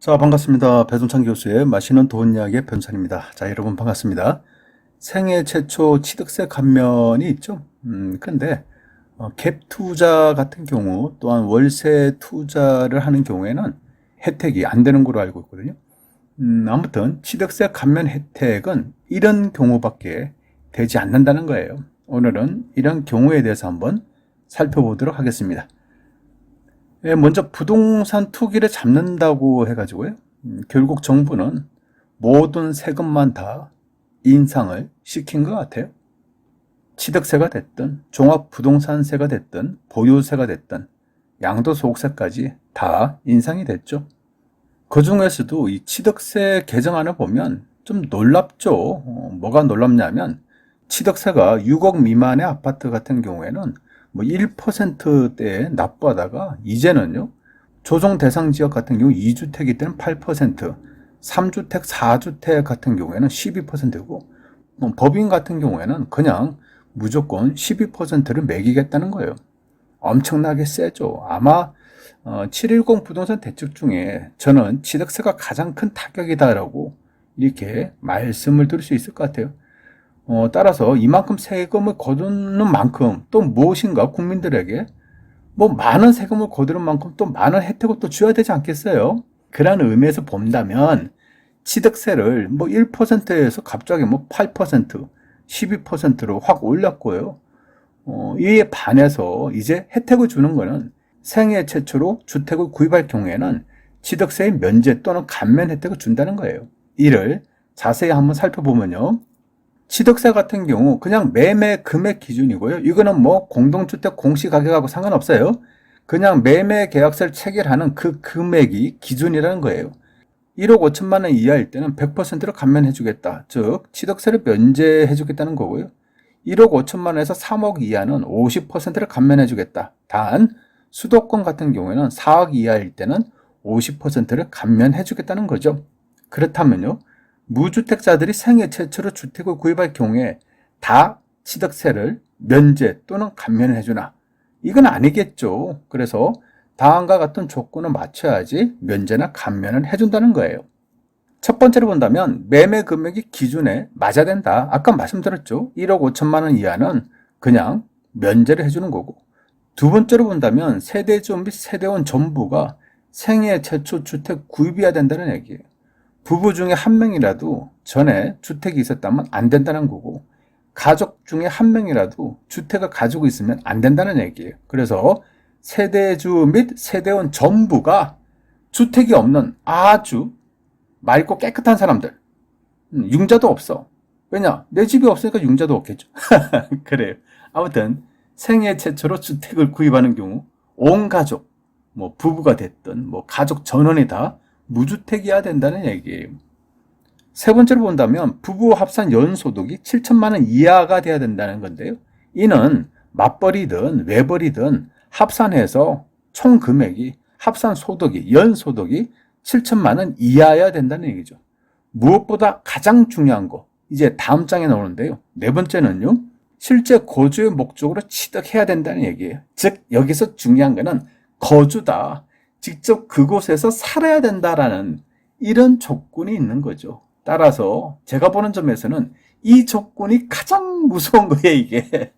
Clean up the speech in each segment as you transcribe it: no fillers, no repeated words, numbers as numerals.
자, 반갑습니다. 배순찬 교수의 맛있는 돈 이야기의 변찬입니다. 자, 여러분 반갑습니다. 생애 최초 취득세 감면이 있죠. 근데 갭 투자 같은 경우 또한 월세 투자를 하는 경우에는 혜택이 안 되는 걸로 알고 있거든요. 아무튼 취득세 감면 혜택은 이런 경우밖에 되지 않는다는 거예요. 오늘은 이런 경우에 대해서 한번 살펴보도록 하겠습니다. 먼저 부동산 투기를 잡는다고 해가지고요. 결국 정부는 모든 세금만 다 인상을 시킨 것 같아요. 취득세가 됐든 종합부동산세가 됐든 보유세가 됐든 양도소득세까지 다 인상이 됐죠. 그 중에서도 이 취득세 개정안을 보면 좀 놀랍죠. 뭐가 놀랍냐면 취득세가 6억 미만의 아파트 같은 경우에는 뭐 1%대에 납부하다가 이제는요, 조정 대상 지역 같은 경우 2주택일 때는 8%, 3주택, 4주택 같은 경우에는 12%고, 법인 같은 경우에는 그냥 무조건 12%를 매기겠다는 거예요. 엄청나게 세죠. 아마 710 부동산 대책 중에 저는 취득세가 가장 큰 타격이다라고 이렇게 말씀을 드릴 수 있을 것 같아요. 따라서 이만큼 세금을 거두는 만큼 또 무엇인가 국민들에게 뭐 많은 세금을 거두는 만큼 또 많은 혜택을 또 줘야 되지 않겠어요? 그런 의미에서 본다면 취득세를 뭐 1%에서 갑자기 뭐 8%, 12%로 확 올렸고요. 이에 반해서 이제 혜택을 주는 거는 생애 최초로 주택을 구입할 경우에는 취득세의 면제 또는 감면 혜택을 준다는 거예요. 이를 자세히 한번 살펴보면요. 취득세 같은 경우 그냥 매매 금액 기준이고요. 이거는 뭐 공동주택 공시가격하고 상관없어요. 그냥 매매 계약서를 체결하는 그 금액이 기준이라는 거예요. 1억 5천만 원 이하일 때는 100%로 감면해 주겠다. 즉 취득세를 면제해 주겠다는 거고요. 1억 5천만 원에서 3억 이하는 50%를 감면해 주겠다. 단 수도권 같은 경우에는 4억 이하일 때는 50%를 감면해 주겠다는 거죠. 그렇다면요. 무주택자들이 생애 최초로 주택을 구입할 경우에 다 취득세를 면제 또는 감면을 해주나? 이건 아니겠죠. 그래서 다음과 같은 조건을 맞춰야지 면제나 감면을 해준다는 거예요. 첫 번째로 본다면 매매 금액이 기준에 맞아야 된다. 아까 말씀드렸죠. 1억 5천만 원 이하는 그냥 면제를 해주는 거고, 두 번째로 본다면 세대주택 및 세대원 전부가 생애 최초 주택 구입해야 된다는 얘기예요. 부부 중에 한 명이라도 전에 주택이 있었다면 안 된다는 거고, 가족 중에 한 명이라도 주택을 가지고 있으면 안 된다는 얘기예요. 그래서 세대주 및 세대원 전부가 주택이 없는 아주 맑고 깨끗한 사람들, 융자도 없어. 왜냐? 내 집이 없으니까 융자도 없겠죠. 그래요. 아무튼 생애 최초로 주택을 구입하는 경우 온 가족, 뭐 부부가 됐든 뭐 가족 전원이 다 무주택이어야 된다는 얘기예요. 세 번째로 본다면 부부 합산 연소득이 7천만 원 이하가 돼야 된다는 건데요. 이는 맞벌이든 외벌이든 합산해서 총 금액이 합산 소득이 연소득이 7천만 원 이하여야 된다는 얘기죠. 무엇보다 가장 중요한 거 이제 다음 장에 나오는데요. 네 번째는요. 실제 거주의 목적으로 취득해야 된다는 얘기예요. 즉 여기서 중요한 거는 거주다. 직접 그곳에서 살아야 된다라는 이런 조건이 있는 거죠. 따라서 제가 보는 점에서는 이 조건이 가장 무서운 거예요, 이게.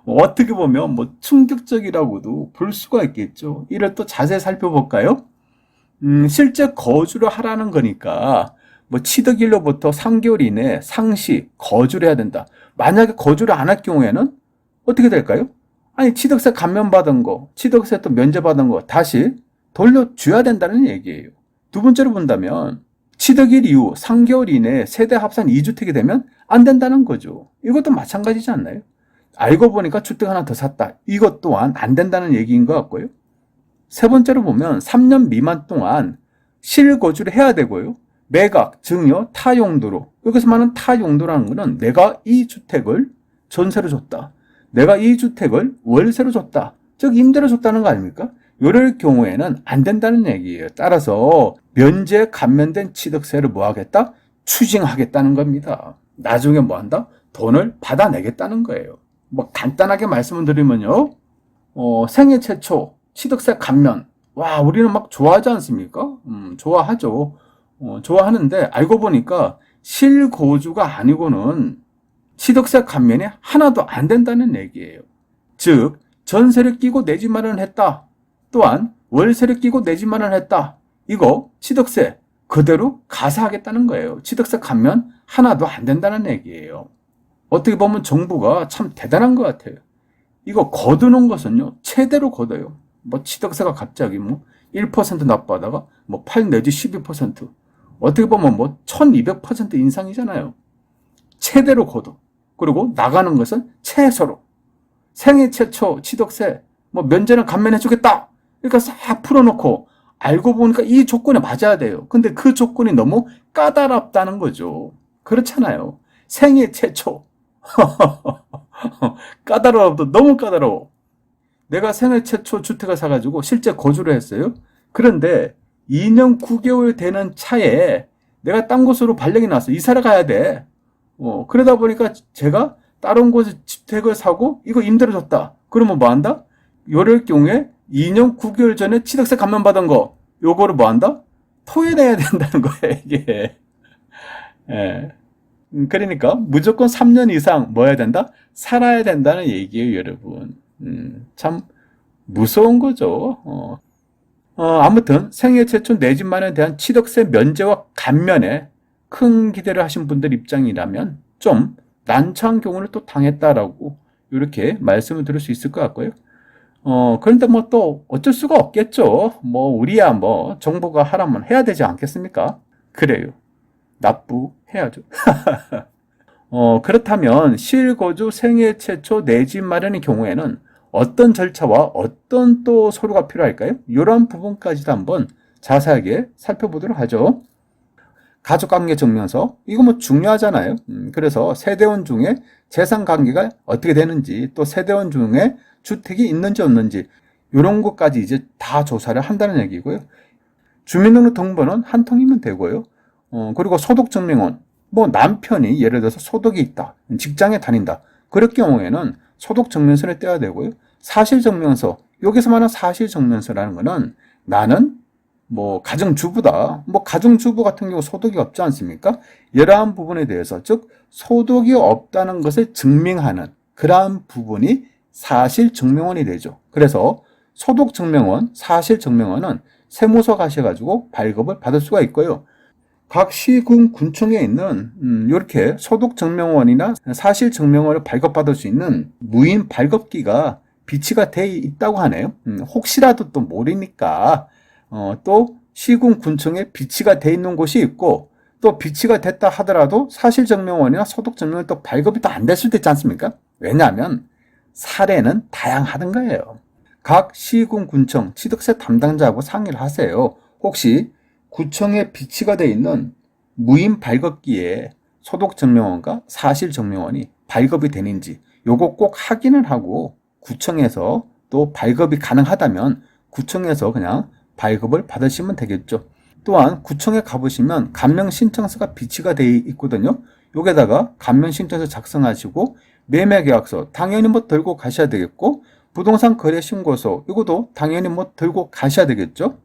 어떻게 보면 뭐 충격적이라고도 볼 수가 있겠죠. 이를 또 자세히 살펴볼까요? 실제 거주를 하라는 거니까 뭐 취득일로부터 3개월 이내에 상시 거주를 해야 된다. 만약에 거주를 안 할 경우에는 어떻게 될까요? 아니 취득세 감면받은 거, 취득세 또 면제받은 거 다시 돌려줘야 된다는 얘기예요. 두 번째로 본다면 취득일 이후 3개월 이내에 세대 합산 2주택이 되면 안 된다는 거죠. 이것도 마찬가지지 않나요? 알고 보니까 주택 하나 더 샀다. 이것 또한 안 된다는 얘기인 것 같고요. 세 번째로 보면 3년 미만 동안 실거주를 해야 되고요. 매각, 증여, 타용도로. 여기서 말하는 타용도라는 것은 내가 이 주택을 전세로 줬다. 내가 이 주택을 월세로 줬다. 즉 임대로 줬다는 거 아닙니까? 이럴 경우에는 안 된다는 얘기예요. 따라서 면제 감면된 취득세를 뭐 하겠다? 추징하겠다는 겁니다. 나중에 뭐 한다? 돈을 받아내겠다는 거예요. 뭐 간단하게 말씀을 드리면요. 생애 최초 취득세 감면 와, 우리는 막 좋아하지 않습니까? 좋아하죠. 좋아하는데 알고 보니까 실거주가 아니고는 취득세 감면이 하나도 안 된다는 얘기예요. 즉, 전세를 끼고 내 집 마련했다. 또한 월세를 끼고 내 집 마련했다. 이거 취득세 그대로 가사하겠다는 거예요. 취득세 감면 하나도 안 된다는 얘기예요. 어떻게 보면 정부가 참 대단한 것 같아요. 이거 거두는 것은요, 최대로 걷어요. 뭐 취득세가 갑자기 뭐 1% 납부하다가 뭐 8 내지 12%. 어떻게 보면 뭐 1200% 인상이잖아요. 최대로 걷어. 그리고 나가는 것은 최소로. 생애 최초 취득세 뭐 면제는 감면해주겠다. 그러니까 싹 풀어놓고 알고 보니까 이 조건에 맞아야 돼요. 근데 그 조건이 너무 까다롭다는 거죠. 그렇잖아요. 생애 최초. 까다로워도 너무 까다로워. 내가 생애 최초 주택을 사가지고 실제 거주를 했어요. 그런데 2년 9개월 되는 차에 내가 딴 곳으로 발령이 났어. 이사를 가야 돼. 그러다 보니까 제가 다른 곳에 주택을 사고 이거 임대로 줬다. 그러면 뭐 한다? 이럴 경우에 2년 9개월 전에 취득세 감면받은 거 요거를 뭐 한다? 토해내야 된다는 거예요, 이게. 예. 그러니까 무조건 3년 이상 뭐 해야 된다? 살아야 된다는 얘기예요, 여러분. 참 무서운 거죠. 아무튼 생애 최초 내 집 마련에 대한 취득세 면제와 감면에 큰 기대를 하신 분들 입장이라면 좀 난처한 경우를 또 당했다라고 이렇게 말씀을 드릴 수 있을 것 같고요. 그런데 뭐 또 어쩔 수가 없겠죠. 뭐 우리야 뭐 정부가 하라면 해야 되지 않겠습니까? 그래요. 납부해야죠. 그렇다면 실거주 생애 최초 내 집 마련의 경우에는 어떤 절차와 어떤 또 서류가 필요할까요? 이런 부분까지도 한번 자세하게 살펴보도록 하죠. 가족관계증명서 이거 뭐 중요하잖아요. 그래서 세대원 중에 재산관계가 어떻게 되는지 또 세대원 중에 주택이 있는지 없는지 이런 것까지 이제 다 조사를 한다는 얘기고요. 주민등록등본은 한 통이면 되고요. 그리고 소득증명원 뭐 남편이 예를 들어서 소득이 있다. 직장에 다닌다. 그럴 경우에는 소득증명서를 떼야 되고요. 사실증명서 여기서 말하는 사실증명서라는 거는 나는 뭐 가정주부다. 뭐 가정주부 같은 경우 소득이 없지 않습니까? 이러한 부분에 대해서 즉 소득이 없다는 것을 증명하는 그러한 부분이 사실증명원이 되죠. 그래서 소득증명원, 사실증명원은 세무서 가셔가지고 발급을 받을 수가 있고요. 각 시군 군청에 있는 이렇게 소득증명원이나 사실증명원을 발급받을 수 있는 무인 발급기가 비치가 돼 있다고 하네요. 혹시라도 또 모르니까 또 시군 군청에 비치가 돼 있는 곳이 있고 또 비치가 됐다 하더라도 사실증명원이나 소득증명원이 또 발급이 또 안 됐을 때 있지 않습니까? 왜냐하면 사례는 다양하던 거예요. 각 시군 군청 취득세 담당자하고 상의를 하세요. 혹시 구청에 비치가 되어 있는 무인 발급기에 소득증명원과 사실증명원이 발급이 되는지 요거 꼭 확인을 하고 구청에서 또 발급이 가능하다면 구청에서 그냥 발급을 받으시면 되겠죠. 또한 구청에 가보시면 감면신청서가 비치가 되어 있거든요. 여기다가 감면신청서 작성하시고 매매계약서 당연히 뭐 들고 가셔야 되겠고 부동산 거래신고서 이것도 당연히 뭐 들고 가셔야 되겠죠.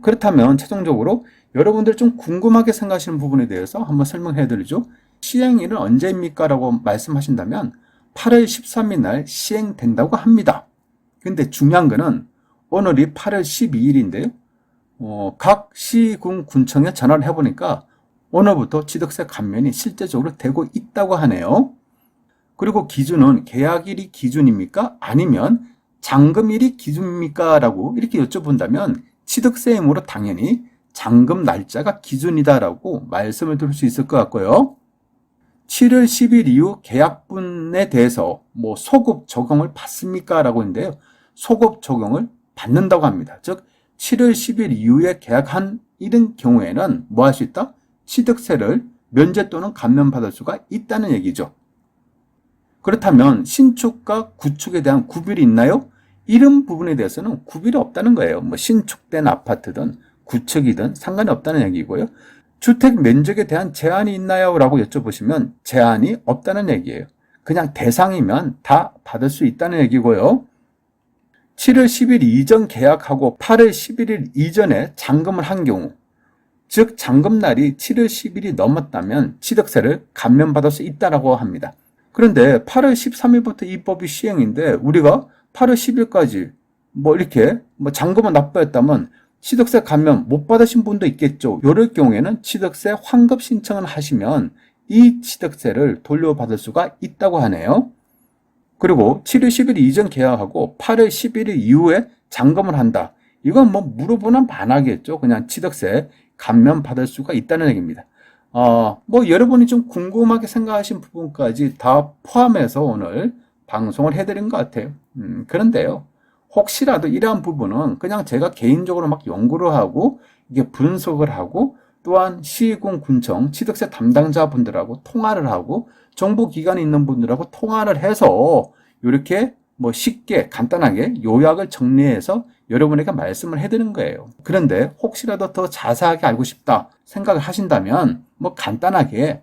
그렇다면 최종적으로 여러분들 좀 궁금하게 생각하시는 부분에 대해서 한번 설명해 드리죠. 시행일은 언제입니까? 라고 말씀하신다면 8월 13일 날 시행된다고 합니다. 근데 중요한 거는 오늘이 8월 12일인데요. 각 시군 군청에 전화를 해보니까 오늘부터 취득세 감면이 실제적으로 되고 있다고 하네요. 그리고 기준은 계약일이 기준입니까? 아니면 잔금일이 기준입니까? 라고 이렇게 여쭤본다면 취득세이므로 당연히 잔금 날짜가 기준이다라고 말씀을 드릴 수 있을 것 같고요. 7월 10일 이후 계약분에 대해서 뭐 소급 적용을 받습니까? 라고 했는데요. 소급 적용을 받는다고 합니다. 즉 7월 10일 이후에 계약한 이런 경우에는 뭐 할 수 있다? 취득세를 면제 또는 감면받을 수가 있다는 얘기죠. 그렇다면 신축과 구축에 대한 구별이 있나요? 이런 부분에 대해서는 구별이 없다는 거예요. 뭐 신축된 아파트든 구축이든 상관이 없다는 얘기고요. 주택 면적에 대한 제한이 있나요? 라고 여쭤보시면 제한이 없다는 얘기예요. 그냥 대상이면 다 받을 수 있다는 얘기고요. 7월 10일 이전 계약하고 8월 11일 이전에 잔금을 한 경우, 즉 잔금날이 7월 10일이 넘었다면 취득세를 감면받을 수 있다고 합니다. 그런데 8월 13일부터 이 법이 시행인데 우리가 8월 10일까지 이렇게 잔금을 납부했다면 취득세 감면 못 받으신 분도 있겠죠. 이럴 경우에는 취득세 환급 신청을 하시면 이 취득세를 돌려받을 수가 있다고 하네요. 그리고 7월 10일 이전 계약하고 8월 11일 이후에 잔금을 한다. 이건 물어보면 반하겠죠. 그냥 취득세 감면 받을 수가 있다는 얘기입니다. 여러분이 좀 궁금하게 생각하신 부분까지 다 포함해서 오늘 방송을 해드린 것 같아요. 그런데요. 혹시라도 이러한 부분은 그냥 제가 개인적으로 연구를 하고 이게 분석을 하고 또한 시군 군청 취득세 담당자분들하고 통화를 하고 정부기관에 있는 분들하고 통화를 해서 이렇게 쉽게 간단하게 요약을 정리해서 여러분에게 말씀을 해드리는 거예요. 그런데 혹시라도 더 자세하게 알고 싶다 생각을 하신다면 간단하게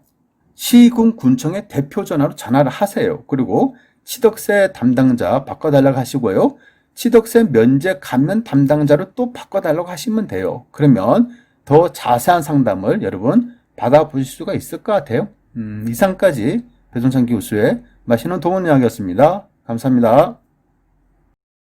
시군 군청의 대표 전화로 전화를 하세요. 그리고 취득세 담당자 바꿔달라고 하시고요. 취득세 면제 감면 담당자로 또 바꿔달라고 하시면 돼요. 그러면 더 자세한 상담을 여러분 받아보실 수가 있을 것 같아요. 이상까지 배종찬 교수의 맛있는 도움 이야기였습니다. 감사합니다.